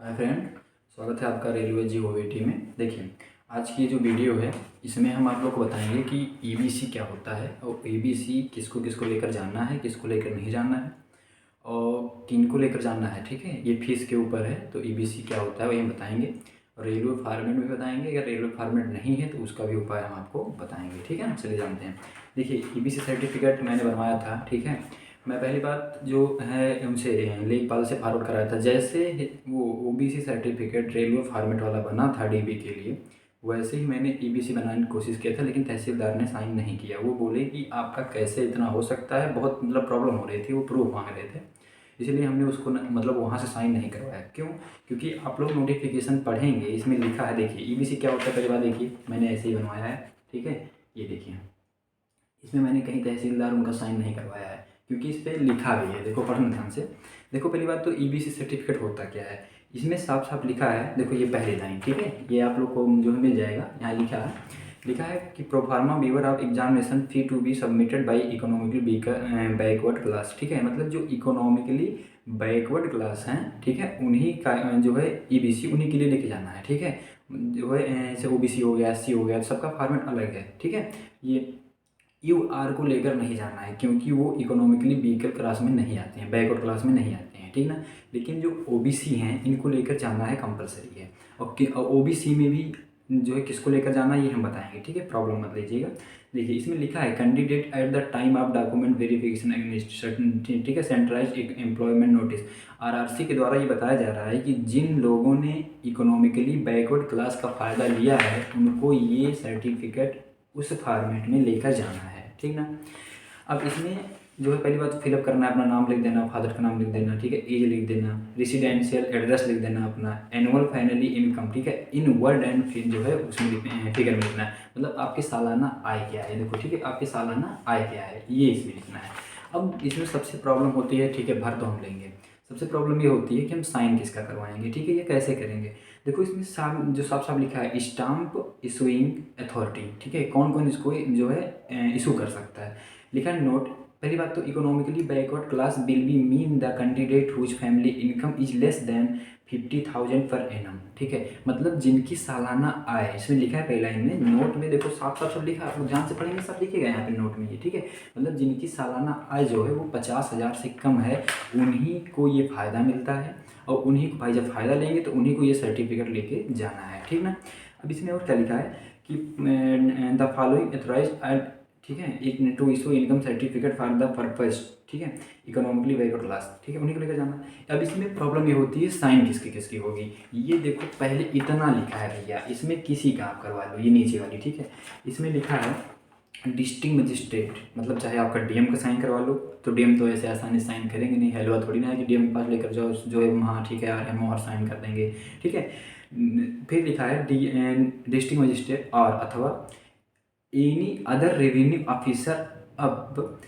Hi friend, स्वागत है आपका रेलवे जीओवीटी में। देखिए, आज की जो वीडियो है इसमें हम आप लोग को बताएंगे कि ईबीसी क्या होता है और ईबीसी किसको किसको लेकर जानना है, किसको लेकर नहीं जानना है और किन को लेकर जानना है। ठीक है, ये फीस के ऊपर है। तो ईबीसी क्या होता है वही हम बताएंगे और रेलवे फॉर्मेट भी बताएंगे। अगर रेलवे फॉर्मेट नहीं है तो उसका भी उपाय हम आपको बताएंगे। ठीक है ना, चलिए जानते हैं। देखिए, ईबीसी सर्टिफिकेट मैंने बनवाया था। ठीक है, मैं पहली बात जो है उनसे लेखपाल से फॉरवर्ड कराया था। जैसे वो ओबीसी सर्टिफिकेट रेलवे फॉर्मेट वाला बना था डीबी के लिए, वैसे ही मैंने ईबीसी बनाने की कोशिश किया था, लेकिन तहसीलदार ने साइन नहीं किया। वो बोले कि आपका कैसे इतना हो सकता है, बहुत मतलब प्रॉब्लम हो रही थी, वो प्रूफ मांग रहे थे। इसलिए हमने उसको मतलब वहाँ से साइन नहीं करवाया। क्यों? क्योंकि आप लोग नोटिफिकेशन पढ़ेंगे, इसमें लिखा है। देखिए, ईबीसी क्या होता है पहली बार देखिए, मैंने ऐसे ही बनवाया है। ठीक है, ये देखिए, इसमें मैंने कहीं तहसीलदार उनका साइन नहीं करवाया है, क्योंकि इस पर लिखा भी है। देखो पढ़ना ध्यान से। देखो, पहली बात तो ईबीसी सर्टिफिकेट होता क्या है, इसमें साफ साफ लिखा है। देखो ये पहली लाइन, ठीक है, ये आप लोग को जो है मिल जाएगा। यहाँ लिखा है कि proforma waiver of examination fee to be submitted by economically backward class. ठीक है, मतलब जो इकोनॉमिकली बैकवर्ड क्लास हैं, ठीक है, उन्हीं का जो है ईबीसी उन्हीं के लिए लेके जाना है। ठीक है, जो है जैसे ओबीसी हो गया, एससी हो गया, सबका फॉर्मेट अलग है। ठीक है, ये यूआर को लेकर नहीं जाना है, क्योंकि वो इकोनॉमिकली वीकर क्लास में नहीं आते हैं, बैकवर्ड क्लास में नहीं आते हैं। ठीक ना, लेकिन जो ओबीसी हैं इनको लेकर जाना है, कंपलसरी है। और ओबीसी में भी जो है किसको लेकर जाना है ये हम बताएंगे। ठीक है, प्रॉब्लम मत लीजिएगा। देखिए, इसमें लिखा है candidate at the time of document verification against certain, ठीक है, सेंट्रलाइज एम्प्लॉयमेंट नोटिस। आरआरसी के द्वारा ये बताया जा रहा है कि जिन लोगों ने इकोनॉमिकली बैकवर्ड क्लास का फ़ायदा लिया है उनको ये सर्टिफिकेट उस फॉर्मेट में लेकर जाना है। ठीक ना, अब इसमें जो है पहली बात फिलअप करना है, अपना नाम लिख देना, फादर का नाम लिख देना, ठीक है, एज लिख देना, रेसिडेंशियल एड्रेस लिख देना अपना, एनुअल फाइनली इनकम, ठीक है, इन वर्ड एंड फिर जो है उसमें फिगर में लिखना है। मतलब आपकी सालाना आय क्या है। देखो, ठीक है, आपकी सालाना आय क्या है ये इसमें लिखना है। अब इसमें सबसे प्रॉब्लम होती है, ठीक है, भर तो हम लेंगे। सबसे प्रॉब्लम ये होती है कि हम साइन किसका करवाएंगे। ठीक है, ये कैसे करेंगे। देखो, इसमें जो साफ साफ लिखा है स्टाम्प इशूइंग अथॉरिटी। ठीक है, कौन कौन इसको जो है इशू कर सकता है। लिखा है नोट। पहली बात तो economically backward class will be mean the candidate whose family income is less than 50,000 per annum. ठीक है, मतलब जिनकी सालाना आय, इसमें लिखा है पहली लाइन में, नोट में देखो साफ साफ सब लिखा है, आप लोग ध्यान से पढ़ेंगे सब लिखेगा यहाँ पे नोट में ये। ठीक है, मतलब जिनकी सालाना आय जो है वो 50,000 से कम है, उन्हीं को ये फ़ायदा मिलता है। और उन्हीं को भाई जब फ़ायदा लेंगे तो उन्हीं को ये सर्टिफिकेट लेके जाना है। ठीक ना, अब इसमें और क्या लिखा है कि द फॉलोइंग एथोराइज, ठीक है, एक to issue income certificate for the purpose, ठीक है, इकोनॉमिकली बैकवर्ड क्लास, ठीक है, उन्हीं को लेकर जाना है। अब इसमें प्रॉब्लम ये होती है साइन किसकी किसकी होगी। ये देखो पहले इतना लिखा है भैया, इसमें किसी का आप करवा लो, ये नीचे वाली। ठीक है, इसमें लिखा है डिस्ट्रिक्ट मजिस्ट्रेट, मतलब चाहे आपका डीएम का साइन करवा लो, तो डीएम तो ऐसे आसानी साइन करेंगे नहीं, हलवा थोड़ी ना है कि डीएम के पास लेकर जाओ जो है हाँ ठीक है यार हम और साइन कर देंगे। ठीक है, फिर लिखा है डिस्ट्रिक्ट मजिस्ट्रेट और अथवा एनी अदर रेवेन्यू ऑफिसर अब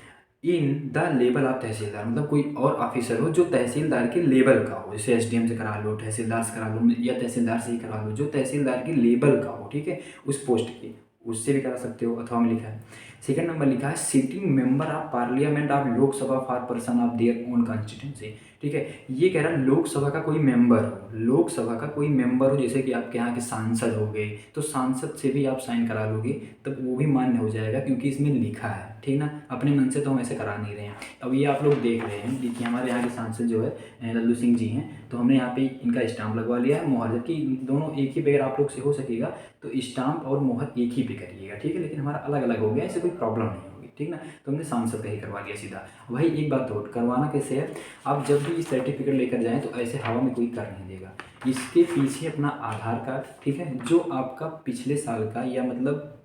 इन द लेवल ऑफ तहसीलदार, मतलब कोई और ऑफिसर हो जो तहसीलदार के लेवल का हो, जैसे एसडीएम से करा लो, तहसीलदार से करा लो, या तहसीलदार से ही करा लो, जो तहसीलदार के लेवल का हो। ठीक है, उस पोस्ट की, उससे भी करा सकते हो। अथवा में लिखा है सेकंड नंबर लिखा है sitting member of parliament of Lok Sabha for person of their own constituency. ठीक है, ये कह रहा है लोकसभा का कोई मेंबर हो, लोकसभा का कोई मेंबर हो, जैसे कि आपके यहाँ के सांसद हो गए, तो सांसद से भी आप साइन करा लोगे तब वो भी मान्य हो जाएगा, क्योंकि इसमें लिखा है। ठीक ना, अपने मन से तो हम ऐसे करा नहीं रहे हैं। अब ये आप लोग देख रहे हैं, देखिए हमारे यहाँ के सांसद जो है लल्लू सिंह जी हैं, तो हमने यहाँ पे इनका स्टाम्प लगवा लिया है, मोहर, जबकि दोनों एक ही पेड़ आप लोग से हो सकेगा तो स्टाम्प और मोहर एक ही पे करिएगा। ठीक है, लेकिन हमारा अलग अलग हो गया, इससे कोई प्रॉब्लम नहीं होगी। ठीक ना, तो हमने सांसद का ही करवा लिया सीधा। वही एक बात और करवाना कैसे है, आप जब भी सर्टिफिकेट लेकर जाएं तो ऐसे हवा में कोई कर नहीं देगा। इसके पीछे अपना आधार कार्ड, ठीक है, जो आपका पिछले साल का, या मतलब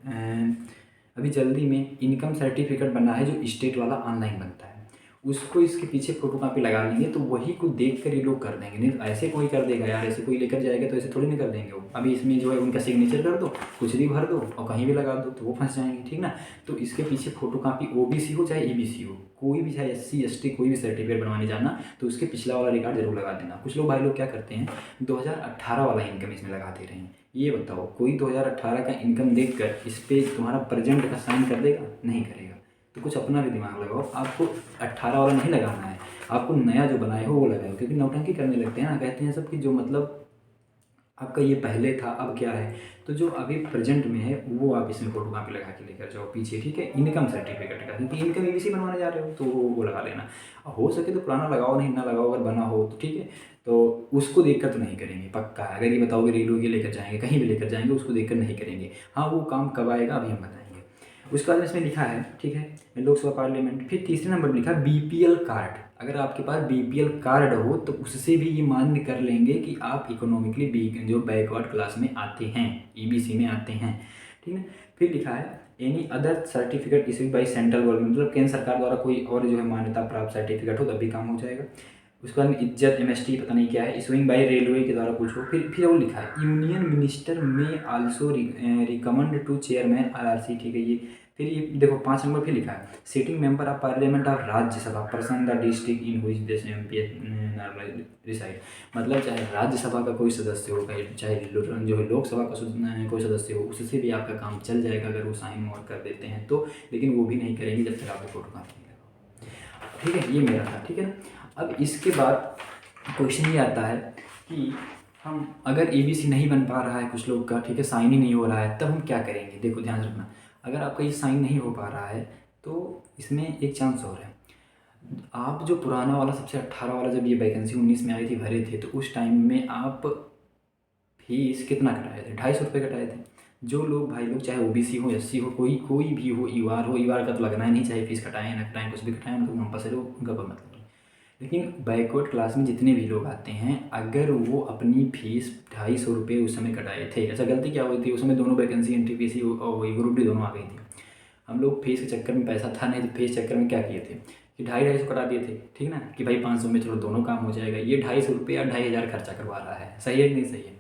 अभी जल्दी में इनकम सर्टिफिकेट बना है जो स्टेट वाला ऑनलाइन बनता है, उसको इसके पीछे फोटोकॉपी लगा लेंगे तो वही को देख कर ये लोग कर देंगे। नहीं तो ऐसे कोई कर देगा यार, ऐसे कोई लेकर जाएगा तो ऐसे थोड़ी नहीं कर देंगे वो। अभी इसमें जो है उनका सिग्नेचर कर दो, कुछ भी भर दो और कहीं भी लगा दो तो वो फंस जाएंगे। ठीक ना, तो इसके पीछे फोटोकॉपी ओबीसी हो चाहे ईबीसी हो, कोई भी, चाहे एससी एसटी कोई भी सर्टिफिकेट बनवाने जाना तो उसके पिछला वाला रिकॉर्ड जरूर लगा देना। कुछ लोग भाई लोग क्या करते हैं 2018 वाला इनकम इसमें लगा दे रहे हैं। ये बताओ कोई 2018 का इनकम देखकर इस पर तुम्हारा प्रेजेंट का साइन कर देगा? नहीं करेगा। तो कुछ अपना भी दिमाग लगाओ, आपको 18 वाला नहीं लगाना है, आपको नया जो बनाए हो वो लगाए हो, क्योंकि नौटंकी करने लगते हैं ना, कहते हैं सब कि जो मतलब आपका ये पहले था अब क्या है, तो जो अभी प्रेजेंट में है वो आप इसमें फोटोकॉपी लगा के लेकर जाओ पीछे, ठीक है। इनकम सर्टिफिकेट का, क्योंकि इनकम ईबीसी बनवाने जा रहे हो तो वो लगा लेना। हो सके तो पुराना लगाओ, नहीं ना लगाओ, अगर बना हो तो ठीक है, तो उसको देखकर तो नहीं करेंगे पक्का है। अगर ये बताओगे रेलवे के लेकर जाएंगे, कहीं भी लेकर जाएंगे, उसको देखकर नहीं करेंगे। हाँ, वो काम कब आएगा अभी हम बताएंगे। उसके बाद में इसमें लिखा है, ठीक है, लोकसभा पार्लियामेंट। फिर तीसरे नंबर पर लिखा है बीपीएल कार्ड। अगर आपके पास बीपीएल कार्ड हो तो उससे भी ये मान्य कर लेंगे कि आप इकोनॉमिकली जो बैकवर्ड क्लास में आते हैं, ईबीसी में आते हैं, ठीक है। फिर लिखा है any other certificate issued by central government, मतलब केंद्र सरकार द्वारा कोई और जो है मान्यता प्राप्त सर्टिफिकेट हो तब भी काम हो जाएगा। उसके बाद इज्जत एमएसटी पता नहीं क्या है, इशूइंग बाई रेलवे के द्वारा कुछ हो। फिर वो लिखा है यूनियन मिनिस्टर में also recommend to chairman RRC, ठीक है ये। फिर ये देखो 5 नंबर फिर लिखा है sitting member of parliament of Rajya Sabha person the district in which this MP reside, मतलब चाहे राज्यसभा का कोई सदस्य हो, चाहे जो है लोकसभा का कोई सदस्य हो, उससे भी आपका काम चल जाएगा अगर वो साइन और कर देते हैं तो। लेकिन वो भी नहीं करेंगे जब तक आपको फोटो कॉपी नहीं लगाओ, ठीक है। ये मेरा था, ठीक है ना। अब इसके बाद क्वेश्चन ये आता है कि हम अगर एबीसी नहीं बन पा रहा है कुछ लोग का, ठीक है, साइन ही नहीं हो रहा है, तब हम क्या करेंगे। देखो ध्यान रखना, अगर आपका ये साइन नहीं हो पा रहा है तो इसमें एक चांस और है। आप जो पुराना वाला सबसे 18 वाला जब ये वैकेंसी 19 में आई थी भरे थे, तो उस टाइम में आप फीस कितना कटाए थे? 250 रुपये कटाए थे। जो लोग भाई लोग चाहे ओबीसी हो, एससी हो, कोई भी हो, ईवार का तो लगना ही नहीं, चाहे फीस कटाएं ना कटाएं, कुछ भी कटाएं, उनको कंपलसरी हो, उनका कोई मतलब नहीं। लेकिन बैकवर्ड क्लास में जितने भी लोग आते हैं, अगर वो अपनी फीस 250 रुपये उस समय कटाए थे, अच्छा गलती क्या हुई थी उस समय, दोनों वैकेंसी एनटीपीसी और वही ग्रुप डी दोनों आ गई थी। हम लोग फीस के चक्कर में, पैसा था नहीं तो फीस चक्कर में क्या किए थे कि 250 कटा दिए थे, ठीक ना, कि भाई 500 में चलो दोनों काम हो जाएगा। ये 250 रुपये या 2500 खर्चा करवा रहा है, सही है कि नहीं सही है।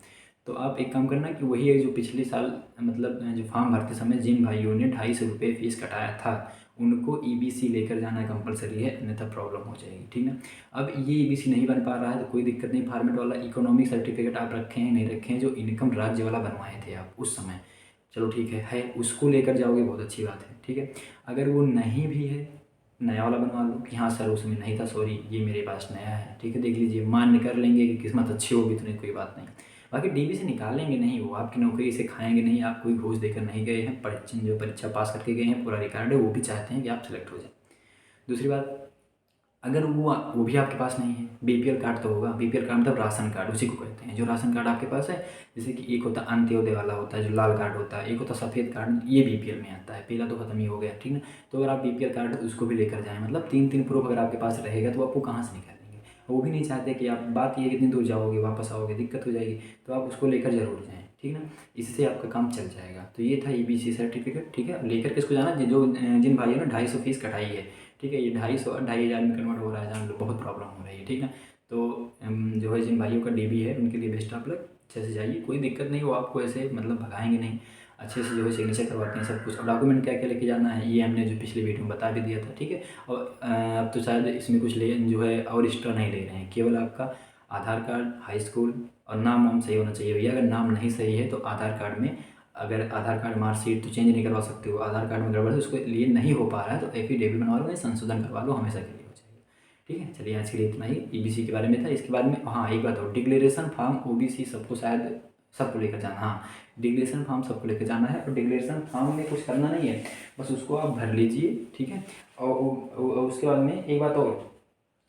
तो आप एक काम करना कि वही है जो पिछले साल मतलब जो फॉर्म भरते समय जिन भाइयों ने 250 रुपये फीस कटाया था, उनको ईबीसी लेकर जाना कंपलसरी है, अन्यथा प्रॉब्लम हो जाएगी, ठीक ना। अब ये ईबीसी नहीं बन पा रहा है तो कोई दिक्कत नहीं, फॉर्मेट वाला इकोनॉमिक सर्टिफिकेट आप रखें हैं नहीं रखें हैं, जो इनकम राज्य वाला बनवाए थे आप उस समय, चलो ठीक है उसको लेकर जाओगे, बहुत अच्छी बात है, ठीक है। अगर वो नहीं भी है, नया वाला बनवा लो कि हाँ सर उसमें नहीं था, सॉरी ये मेरे पास नया है, ठीक है, देख लीजिए, मान्य कर लेंगे कि किस्मत अच्छी होगी तो नहीं कोई बात नहीं। बाकी डीबी से निकालेंगे नहीं, वो आपकी नौकरी से खाएंगे नहीं, आप कोई घूस देकर नहीं गए हैं, परीक्षा पास करके गए हैं, पूरा रिकॉर्ड है, वो भी चाहते हैं कि आप सेलेक्ट हो जाए। दूसरी बात, अगर वो भी आपके पास नहीं है, बीपीएल कार्ड तो होगा, बीपीएल कार्ड मतलब राशन कार्ड उसी को कहते हैं, जो राशन कार्ड आपके पास है, जैसे कि एक होता है अंत्योदय वाला होता है जो लाल कार्ड होता है, एक होता है सफ़ेद कार्ड, ये बीपीएल में आता है, पहला तो खत्म ही हो गया, ठीक है। तो अगर आप बीपीएल कार्ड उसको भी लेकर जाएँ, मतलब 3 प्रूफ अगर आपके पास रहेगा तो आपको कहाँ से निकालेंगे। वो भी नहीं चाहते कि आप, बात ये कितनी दूर जाओगे वापस आओगे दिक्कत हो जाएगी, तो आप उसको लेकर ज़रूर जाएँ, ठीक ना, इससे आपका काम चल जाएगा। तो ये था ईबीसी सर्टिफिकेट, ठीक है। लेकर के इसको जाना, जो जिन भाइयों ने 250 फीस कटाई है, ठीक है, ये 250 और 2500 में कन्वर्ट हो रहा है, जान लो बहुत प्रॉब्लम हो रही है, ठीक है। तो जो है जिन भाइयों का डीबी है उनके लिए बेस्ट ऑफ लक, अच्छे से जाइए, कोई दिक्कत नहीं, वो आपको ऐसे मतलब भगाएंगे नहीं, अच्छे से जो है सिग्नेचर करवाते हैं सब कुछ। और डॉक्यूमेंट क्या क्या लेके जाना है ये हमने जो पिछले वीडियो में बता भी दिया था, ठीक है। और अब तो शायद इसमें कुछ ले जो है और एक्स्ट्रा नहीं ले रहे हैं, केवल आपका आधार कार्ड, हाई स्कूल और नाम वाम सही होना चाहिए भैया। अगर नाम नहीं सही है तो आधार कार्ड में, अगर आधार कार्ड मार्कशीट तो चेंज नहीं करवा सकते हो, आधार कार्ड में गड़बड़ है उसके लिए नहीं हो पा रहा है तो एफिडेविट बनवा लो, संशोधन करवा लो, हमेशा के लिए हो जाएगा, ठीक है। चलिए आज के लिए इतना ही ईबीसी के बारे में था। इसके बाद में हाँ एक बात और, डिक्लेरेशन फॉर्म ओबीसी सबको शायद सबको लेकर जाना, हाँ डिक्लेरेशन फॉर्म सबको लेकर जाना है। और डिक्लेरेशन फॉर्म में कुछ करना नहीं है, बस उसको आप भर लीजिए, ठीक है। और उसके बाद में एक बात और,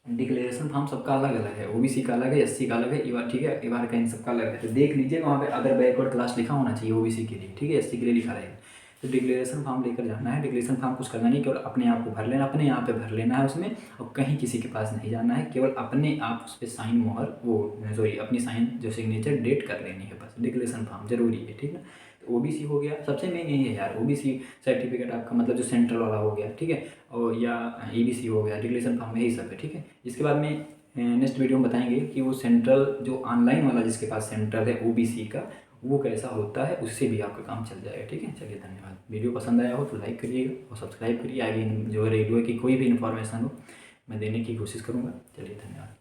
डिक्लेरेशन फॉर्म सबका अलग अलग है, ओबीसी का अलग है, एससी का अलग है, ईवार, ठीक है, ईवार का इन सबका अलग है। तो देख लीजिए वहाँ पे अदर बैकवर्ड क्लास लिखा होना चाहिए ओबीसी के लिए, ठीक है, एससी के लिए लिखा रहेगा। तो डिक्लेरेशन फॉर्म लेकर जाना है। डिक्लेरेशन फॉर्म कुछ करना नहीं, केवल अपने आप को भर लेना, अपने यहाँ पे भर लेना है उसमें, और कहीं किसी के पास नहीं जाना है, केवल अपने आप उस पर साइन मोहर अपनी साइन जो सिग्नेचर डेट कर लेनी है, बस डिक्लेरेशन फॉर्म जरूरी है, ठीक है। ओबीसी हो गया, सबसे मेन यही है यार, ओबीसी सर्टिफिकेट आपका मतलब जो सेंट्रल वाला हो गया, ठीक है, और या ईबीसी हो गया, डिक्लेरेशन फॉर्म यही सब है, ठीक है। इसके बाद में नेक्स्ट वीडियो में बताएंगे कि वो सेंट्रल जो ऑनलाइन वाला जिसके पास सेंट्रल है ओबीसी का, वो कैसा होता है, उससे भी आपका काम चल जाएगा, ठीक है। चलिए धन्यवाद। वीडियो पसंद आया हो तो लाइक करिएगा और सब्सक्राइब करिए, आगे जो रेडियो की कोई भी इन्फॉर्मेशन हो मैं देने की कोशिश करूँगा। चलिए धन्यवाद।